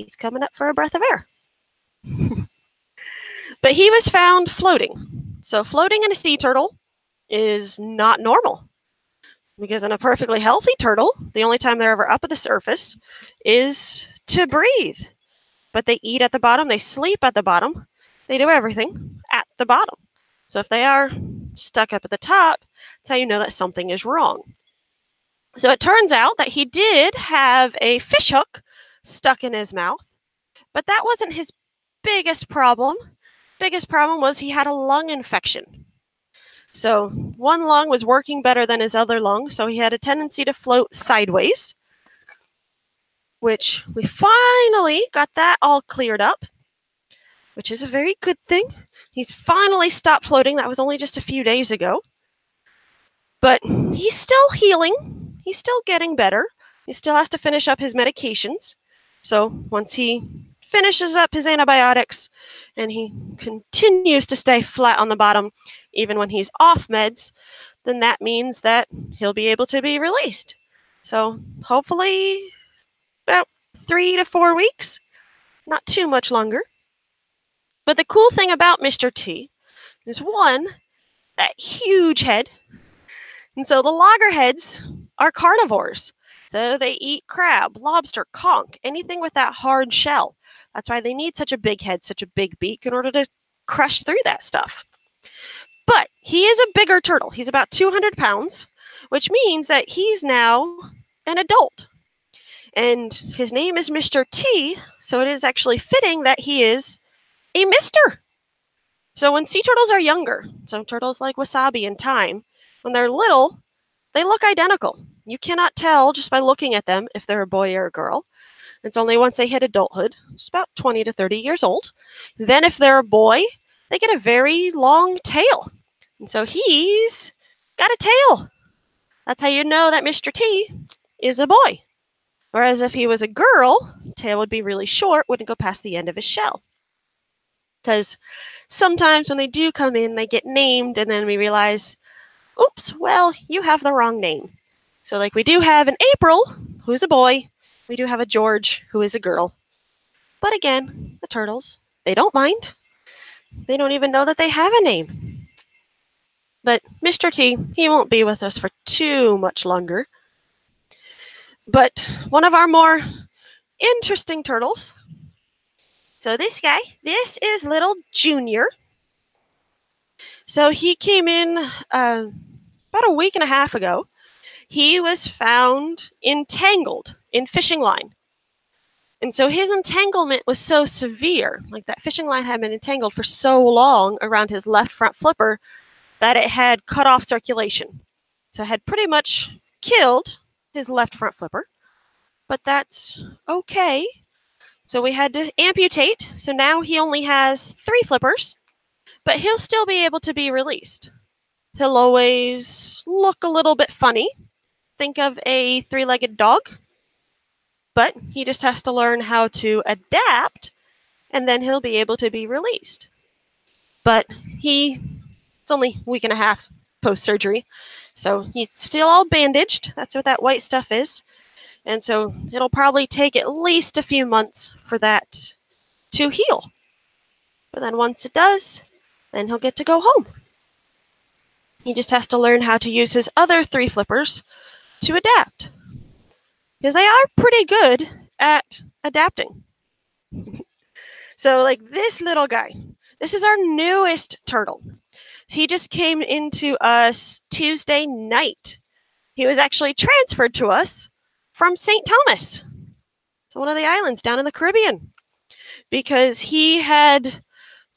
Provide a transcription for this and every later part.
he's coming up for a breath of air. But he was found floating. So floating in a sea turtle is not normal. Because in a perfectly healthy turtle, the only time they're ever up at the surface is to breathe. But they eat at the bottom, they sleep at the bottom, they do everything at the bottom. So if they are stuck up at the top, that's how you know that something is wrong. So it turns out that he did have a fish hook stuck in his mouth, but that wasn't his biggest problem. Biggest problem was he had a lung infection. So one lung was working better than his other lung, so he had a tendency to float sideways, which we finally got that all cleared up, which is a very good thing. He's finally stopped floating. That was only just a few days ago. But he's still healing. He's still getting better. He still has to finish up his medications. So once he finishes up his antibiotics and he continues to stay flat on the bottom, even when he's off meds, then that means that he'll be able to be released. So hopefully about 3 to 4 weeks, not too much longer. But the cool thing about Mr. T is, one, that huge head. And so the loggerheads are carnivores. So they eat crab, lobster, conch, anything with that hard shell. That's why they need such a big head, such a big beak in order to crush through that stuff. But he is a bigger turtle. He's about 200 pounds, which means that he's now an adult. And his name is Mr. T, so it is actually fitting that he is a mister. So when sea turtles are younger, so turtles like Wasabi and Time, when they're little, they look identical. You cannot tell just by looking at them if they're a boy or a girl. It's only once they hit adulthood, it's about 20 to 30 years old. Then if they're a boy, they get a very long tail. And so he's got a tail. That's how you know that Mr. T is a boy. Whereas if he was a girl, tail would be really short, wouldn't go past the end of his shell. Because sometimes when they do come in, they get named, and then we realize, oops, well, you have the wrong name. So like we do have an April, who's a boy. We do have a George, who is a girl. But again, the turtles, they don't mind. They don't even know that they have a name. But Mr. T, he won't be with us for too much longer. But one of our more interesting turtles. So this guy, this is little Junior. So he came in about a week and a half ago. He was found entangled in fishing line. And so his entanglement was so severe, like that fishing line had been entangled for so long around his left front flipper that it had cut off circulation. So it had pretty much killed his left front flipper, but that's okay. So we had to amputate. So now he only has 3 flippers, but he'll still be able to be released. He'll always look a little bit funny. Think of a 3-legged dog. But he just has to learn how to adapt, and then he'll be able to be released. But it's only a week and a half post-surgery, so he's still all bandaged. That's what that white stuff is. And so it'll probably take at least a few months for that to heal. But then once it does, then he'll get to go home. He just has to learn how to use his other 3 flippers to adapt. Because they are pretty good at adapting. So like this little guy, this is our newest turtle. He just came into us Tuesday night. He was actually transferred to us from St. Thomas, so one of the islands down in the Caribbean, because he had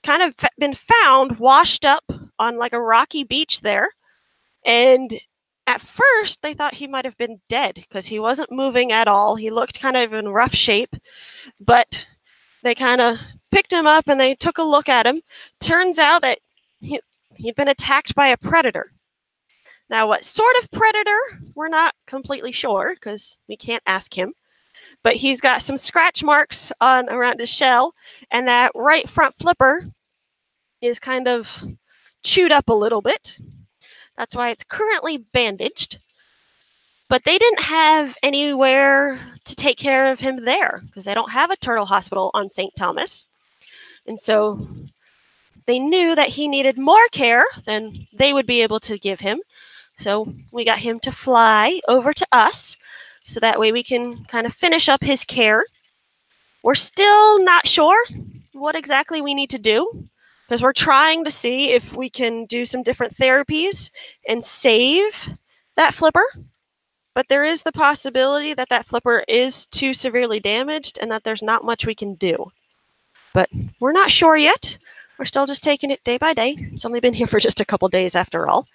kind of been found washed up on like a rocky beach there. And at first, they thought he might have been dead because he wasn't moving at all. He looked kind of in rough shape, but they kind of picked him up and they took a look at him. Turns out that he'd been attacked by a predator. Now, what sort of predator, we're not completely sure because we can't ask him. But he's got some scratch marks around his shell, and that right front flipper is kind of chewed up a little bit. That's why it's currently bandaged. But they didn't have anywhere to take care of him there because they don't have a turtle hospital on St. Thomas. And so they knew that he needed more care than they would be able to give him. So we got him to fly over to us so that way we can kind of finish up his care. We're still not sure what exactly we need to do because we're trying to see if we can do some different therapies and save that flipper. But there is the possibility that that flipper is too severely damaged and that there's not much we can do. But we're not sure yet. We're still just taking it day by day. It's only been here for just a couple days after all.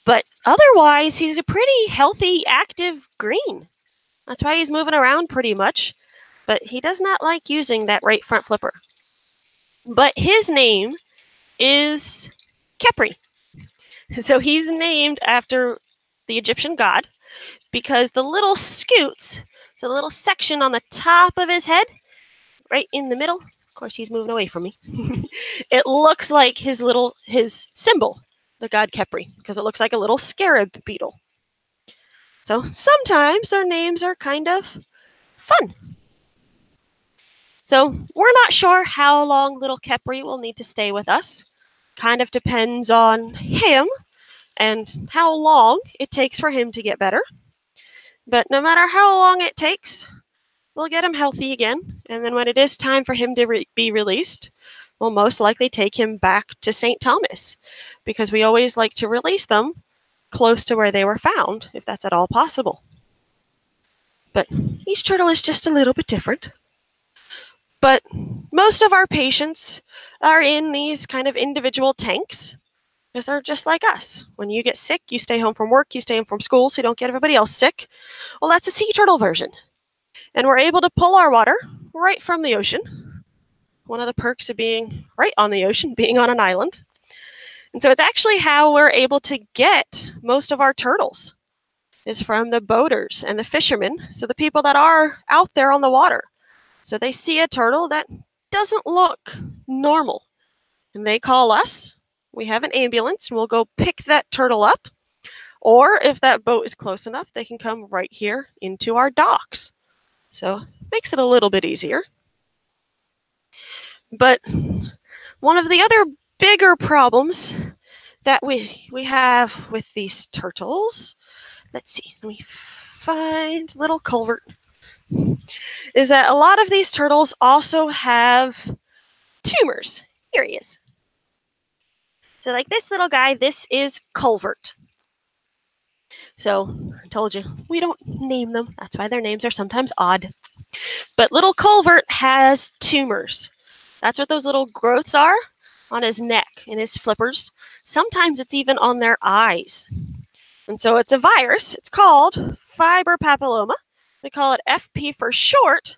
But otherwise, he's a pretty healthy, active green. That's why he's moving around pretty much. But he does not like using that right front flipper. But his name is Khepri. So he's named after the Egyptian god because the little scoots, so the little section on the top of his head, right in the middle, of course he's moving away from me, it looks like his symbol, the god Khepri, because it looks like a little scarab beetle. So sometimes their names are kind of fun. So we're not sure how long little Khepri will need to stay with us. Kind of depends on him and how long it takes for him to get better. But no matter how long it takes, we'll get him healthy again. And then when it is time for him to be released, we'll most likely take him back to St. Thomas because we always like to release them close to where they were found, if that's at all possible. But each turtle is just a little bit different. But most of our patients are in these kind of individual tanks because they're just like us. When you get sick, you stay home from work, you stay home from school so you don't get everybody else sick. Well, that's a sea turtle version. And we're able to pull our water right from the ocean. One of the perks of being right on the ocean, being on an island. And so it's actually how we're able to get most of our turtles is from the boaters and the fishermen, so the people that are out there on the water. So they see a turtle that doesn't look normal, and they call us. We have an ambulance, and we'll go pick that turtle up. Or if that boat is close enough, they can come right here into our docks. So it makes it a little bit easier. But one of the other bigger problems that we have with these turtles, let's see, let me find little culvert, is that a lot of these turtles also have tumors. Here he is. So like this little guy, this is culvert. So I told you, we don't name them. That's why their names are sometimes odd. But little culvert has tumors. That's what those little growths are on his neck and his flippers. Sometimes it's even on their eyes. And so it's a virus. It's called fiber papilloma. We call it FP for short,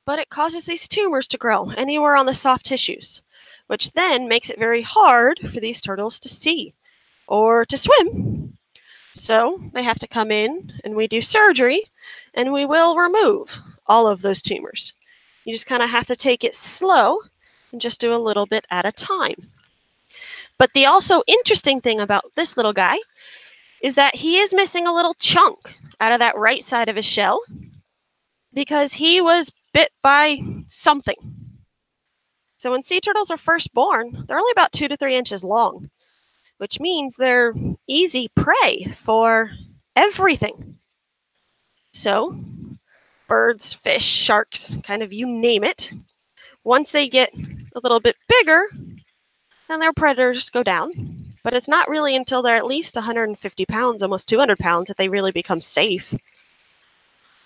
but it causes these tumors to grow anywhere on the soft tissues, which then makes it very hard for these turtles to see or to swim. So they have to come in and we do surgery and we will remove all of those tumors. You just kind of have to take it slow and just do a little bit at a time. But the also interesting thing about this little guy is that he is missing a little chunk out of that right side of his shell because he was bit by something. So when sea turtles are first born, they're only about 2 to 3 inches long, which means they're easy prey for everything. So birds, fish, sharks, kind of you name it. Once they get a little bit bigger, then their predators go down. But it's not really until they're at least 150 pounds, almost 200 pounds, that they really become safe.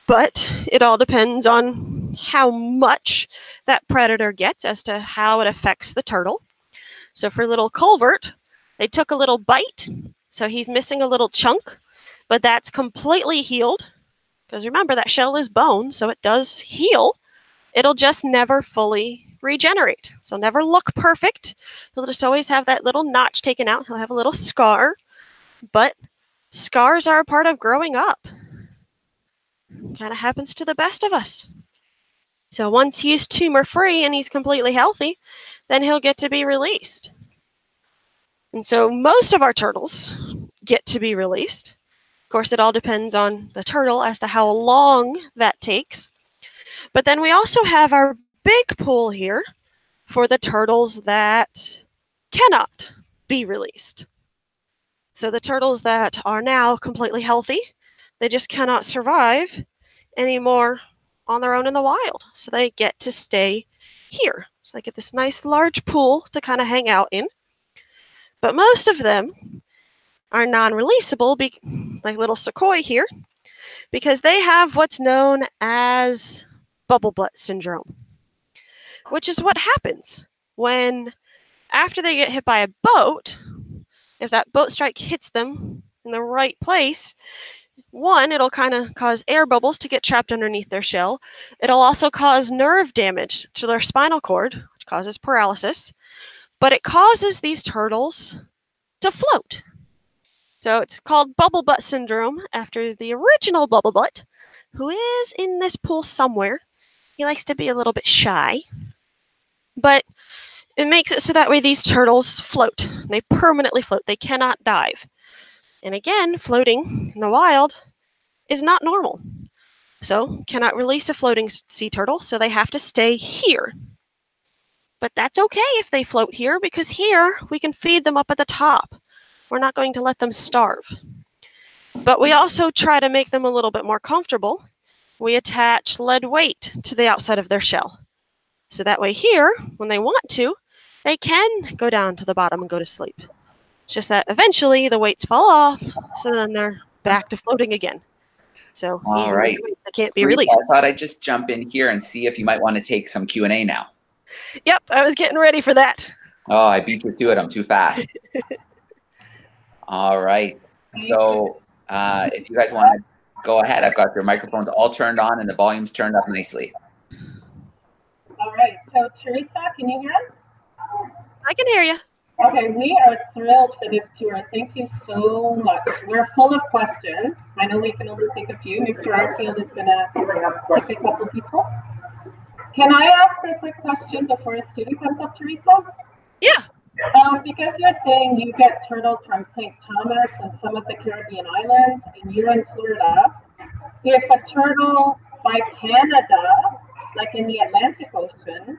But it all depends on how much that predator gets as to how it affects the turtle. So for little culvert, they took a little bite, so he's missing a little chunk, but that's completely healed. Because remember, that shell is bone, so it does heal. It'll just never fully regenerate. So never look perfect. He'll just always have that little notch taken out. He'll have a little scar. But scars are a part of growing up. Kind of happens to the best of us. So once he's tumor-free and he's completely healthy, then he'll get to be released. And so most of our turtles get to be released. Of course, it all depends on the turtle as to how long that takes. But then we also have our big pool here for the turtles that cannot be released. So the turtles that are now completely healthy, they just cannot survive anymore on their own in the wild. So they get to stay here. So they get this nice large pool to kind of hang out in. But most of them are non-releasable, like little Sequoia here, because they have what's known as bubble butt syndrome, which is what happens when, after they get hit by a boat, if that boat strike hits them in the right place, one, it'll kind of cause air bubbles to get trapped underneath their shell. It'll also cause nerve damage to their spinal cord, which causes paralysis. But it causes these turtles to float. So it's called bubble butt syndrome after the original bubble butt, who is in this pool somewhere. He likes to be a little bit shy. But it makes it so that way these turtles float. They permanently float. They cannot dive. And again, floating in the wild is not normal. So cannot release a floating sea turtle, so they have to stay here. But that's okay if they float here, because here we can feed them up at the top. We're not going to let them starve. But we also try to make them a little bit more comfortable. We attach lead weight to the outside of their shell. So that way here, when they want to, they can go down to the bottom and go to sleep. It's just that eventually the weights fall off, so then they're back to floating again. So all right, they can't be released. I thought I'd just jump in here and see if you might want to take some Q&A now. Yep, I was getting ready for that. Oh, I beat you to it. I'm too fast. All right. So if you guys want to go ahead, I've got your microphones all turned on and the volume's turned up nicely. All right. So Teresa, can you hear us? I can hear you. Okay, we are thrilled for this tour. Thank you so much. We're full of questions. I know we can only take a few. Mr. Artfield is going to take a couple people. Can I ask a quick question before a student comes up, Teresa? Yeah. Because you're saying you get turtles from St. Thomas and some of the Caribbean islands, and you're in Florida. If a turtle by Canada, like in the Atlantic Ocean,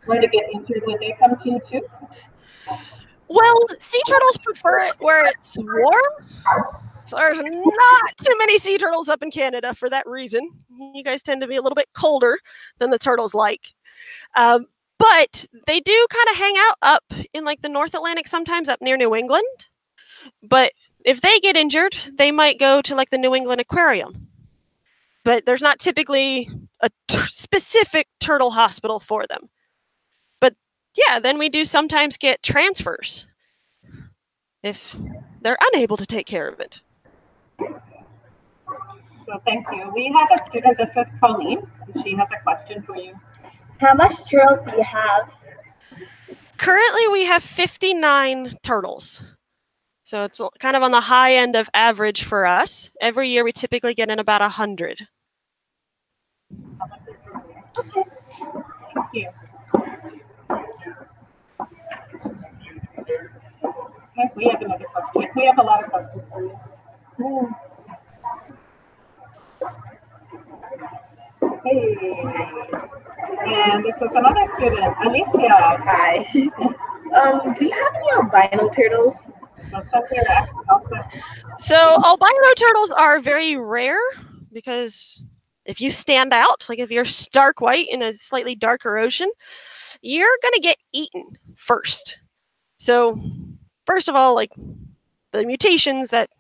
were to get injured, would they come to you too? Well, sea turtles prefer it where it's warm. So there's not too many sea turtles up in Canada for that reason. You guys tend to be a little bit colder than the turtles like. But they do kind of hang out up in like the North Atlantic, sometimes up near New England. But if they get injured, they might go to like the New England Aquarium. But there's not typically a specific turtle hospital for them. But yeah, then we do sometimes get transfers if they're unable to take care of it. So thank you. We have a student, this is Colleen, and she has a question for you. How much turtles do you have? Currently, we have 59 turtles. So it's kind of on the high end of average for us. Every year, we typically get in about 100. Okay. Thank you. Okay, we have another question. We have a lot of questions for you. Hey. And this is another student, Alicia. Hi. Do you have any albino turtles? So albino turtles are very rare because if you stand out, like if you're stark white in a slightly darker ocean, you're going to get eaten first. So first of all, like the mutations that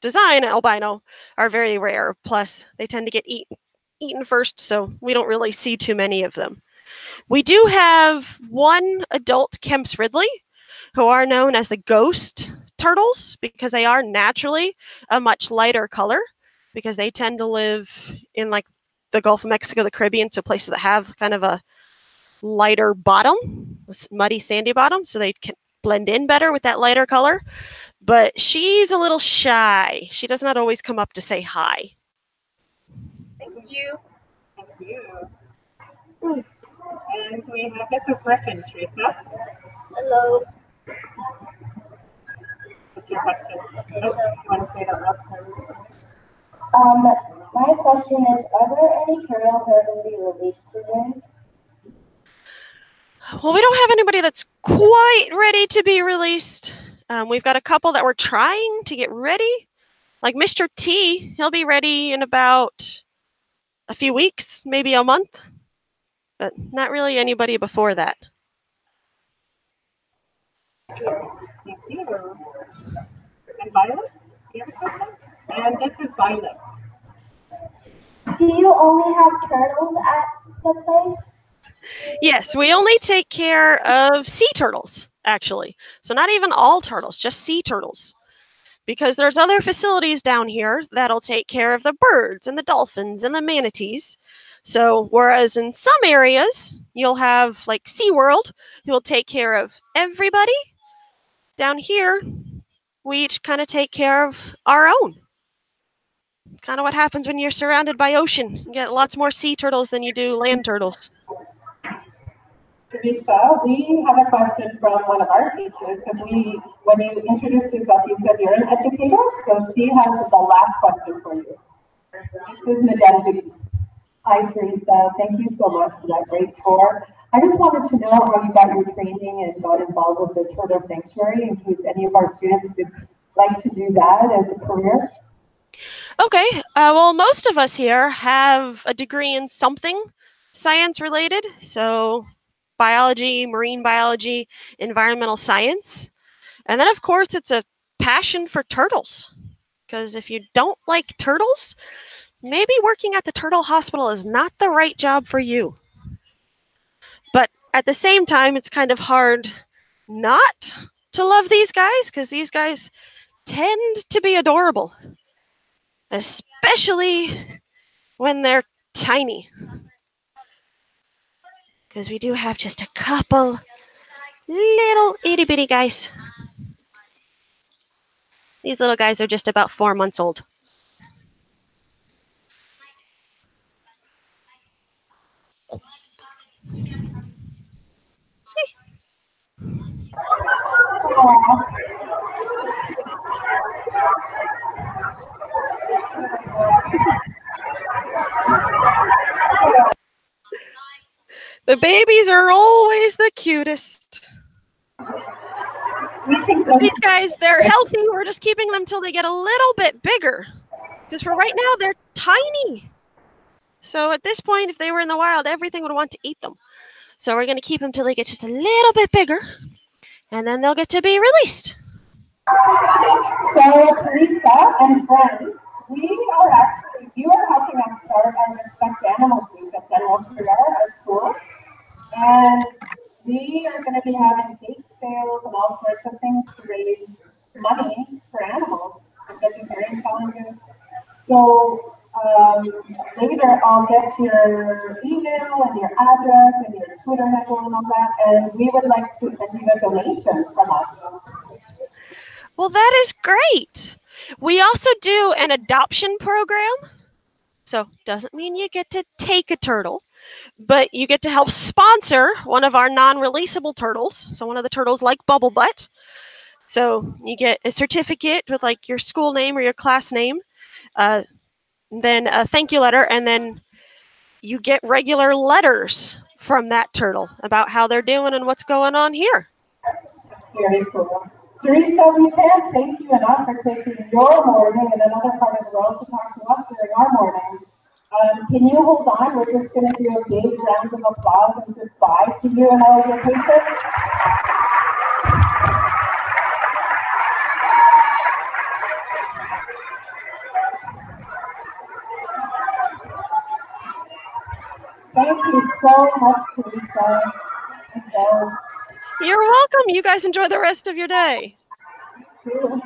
design albino are very rare. Plus, they tend to get eaten first, so we don't really see too many of them. We do have one adult Kemp's Ridley, who are known as the ghost turtles because they are naturally a much lighter color because they tend to live in like the Gulf of Mexico, the Caribbean, so places that have kind of a lighter bottom, muddy, sandy bottom, so they can blend in better with that lighter color. But she's a little shy. She does not always come up to say hi. Thank you. Thank you. And we have Mrs. Griffin, Teresa. Hello. What's your question? Oh, you want to say that last time? My question is, are there any turtles that are going to be released today? Well, we don't have anybody that's quite ready to be released. We've got a couple that we're trying to get ready. Like Mr. T, he'll be ready in about a few weeks, maybe a month. But not really anybody before that. Thank you. And Violet, do you have a question? And this is Violet. Do you only have turtles at the place? Yes, we only take care of sea turtles, actually. So not even all turtles, just sea turtles. Because there's other facilities down here that'll take care of the birds and the dolphins and the manatees. So whereas in some areas, you'll have like SeaWorld, who will take care of everybody, down here, we each kind of take care of our own. Kind of what happens when you're surrounded by ocean. You get lots more sea turtles than you do land turtles. Teresa, we have a question from one of our teachers because when you introduced yourself, you said you're an educator. So she has the last question for you. This is Nadine. Hi, Teresa. Thank you so much for that great tour. I just wanted to know how you got your training and got involved with the Turtle Sanctuary in case any of our students would like to do that as a career. Okay, well, most of us here have a degree in something science related. So biology, marine biology, environmental science. And then, of course, it's a passion for turtles. Because if you don't like turtles, maybe working at the turtle hospital is not the right job for you. But at the same time, it's kind of hard not to love these guys because these guys tend to be adorable, especially when they're tiny. Because we do have just a couple little itty bitty guys. These little guys are just about 4 months old. The babies are always the cutest. These guys, they're healthy. We're just keeping them till they get a little bit bigger. Because for right now, they're tiny. So at this point, if they were in the wild, everything would want to eat them. So we're going to keep them till they get just a little bit bigger. And then they'll get to be released. So Teresa and friends, you are helping us start our Respect Animals Week at General Career, our school. And we are going to be having cake sales and all sorts of things to raise money for animals and vegetarian challenges. So later I'll get your email and your address and your Twitter handle and all that, and we would like to send you a donation from us. Well, that is great. We also do an adoption program. So doesn't mean you get to take a turtle, but you get to help sponsor one of our non-releasable turtles. So one of the turtles like Bubble Butt. So you get a certificate with like your school name or your class name, then a thank you letter, and then you get regular letters from that turtle about how they're doing and what's going on here. That's very cool. Teresa, we can't thank you enough for taking your morning and another part of the world to talk to us during our morning. Can you hold on? We're just going to do a big round of applause and goodbye to you and all of your patients. Thank you so much, Teresa. You're welcome. You guys enjoy the rest of your day. Thank you.